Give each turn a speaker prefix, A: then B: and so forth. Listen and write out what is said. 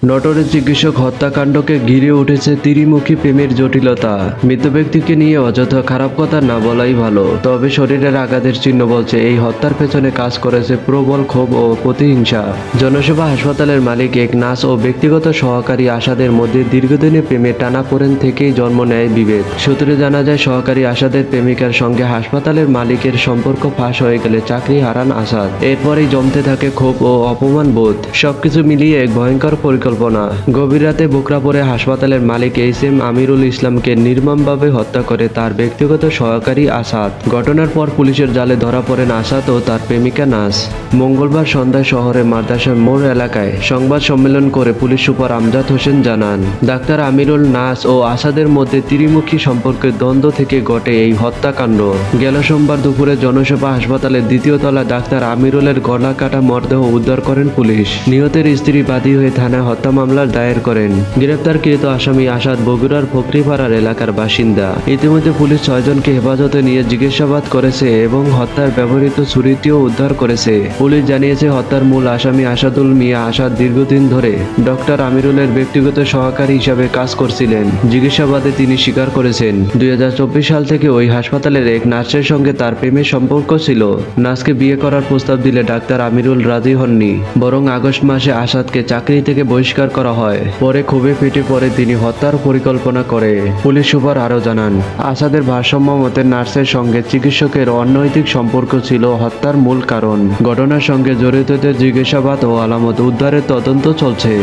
A: নটোরে চিকিৎসক হত্যাকাণ্ডকে ঘিরে উঠেছে ত্রিমুখী প্রেমের জটিলতা। মৃত ব্যক্তিকে নিয়ে অযথা খারাপ কথা না বলাই ভালো। তবে শরীরের আঘাতের চিহ্ন বলছে এই হত্যার পেছনে কাজ করেছে প্রবল ক্ষোভ ও প্রতিহিংসা। জনসেবা হাসপাতালের মালিক এক নার্স ও ব্যক্তিগত সহকারী আশাদের মধ্যে দীর্ঘদিনের প্রেমের টানাপোড়েন থেকেই জন্ম নেয় বিভেদ। সূত্রে জানা যায়, সহকারী আশাদের প্রেমিকার সঙ্গে হাসপাতালের মালিকের সম্পর্ক ফাঁস হয়ে গেলে চাকরি হারান আসাদ। এরপরেই জমতে থাকে ক্ষোভ ও অপমান বোধ। সবকিছু মিলিয়ে এক ভয়ঙ্কর পরিকল্পনা। গভীর রাতে বোকরাপুরে হাসপাতালের মালিক এইচ.এম. আমিরুল ইসলামকে নির্মমভাবে হত্যা করে তার ব্যক্তিগত সহকারী আসাদ। ঘটনার পর পুলিশের জালে ধরা পড়েন আসাদ ও তার প্রেমিকা নাস। মঙ্গলবার সন্ধ্যায় শহরের মাদ্রাসার মোড় এলাকায় সংবাদ সম্মেলন করে পুলিশ সুপার আমজাদ হোসেন জানান, ডাক্তার আমিরুল, নাস ও আসাদের মধ্যে ত্রিমুখী সম্পর্কের দ্বন্দ্ব থেকে ঘটে এই হত্যাকাণ্ড। গেল সোমবার দুপুরে জনসেবা হাসপাতালের দ্বিতীয় তলায় ডাক্তার আমিরুলের গলা কাটা মরদেহ উদ্ধার করেন পুলিশ। নিহতের স্ত্রী বাদী হয়ে থানায় হত্যা মামলা দায়ের করেন। গ্রেপ্তারকৃত আসামি আসাদ বগুড়ার ফকরিপাড়ার এলাকার বাসিন্দা। ইতিমধ্যে পুলিশ 6 জনকে হেফাজতে নিয়ে জিজ্ঞাসাবাদ করেছে এবং হত্যার ব্যবহৃত ছুরিটিও উদ্ধার করেছে। পুলিশ জানিয়েছে, হত্যার মূল আসামি আসাদুল মিয়া আসাদ দীর্ঘদিন ধরে ডক্টর আমিরুলের ব্যক্তিগত সহকারী হিসাবে কাজ করছিলেন। জিজ্ঞাসাবাদে তিনি স্বীকার করেছেন, 2024 সাল থেকে ওই হাসপাতালের এক নার্সের সঙ্গে তার প্রেমের সম্পর্ক ছিল। নার্সকে বিয়ে করার প্রস্তাব দিলে ডাক্তার আমিরুল রাজি হননি, বরং আগস্ট মাসে আসাদকে চাকরি থেকে বহিষ্কার করা হয়। পরে ক্ষোভে ফেটে পড়ে তিনি হত্যার পরিকল্পনা করে। পুলিশ সুপার আরও জানান, আসাদের ভারসাম্য মতে নার্সের সঙ্গে চিকিৎসকের অনৈতিক সম্পর্ক ছিল হত্যার মূল কারণ। ঘটনার সঙ্গে জড়িতদের জিজ্ঞাসাবাদ ও আলামত উদ্ধারের তদন্ত চলছে।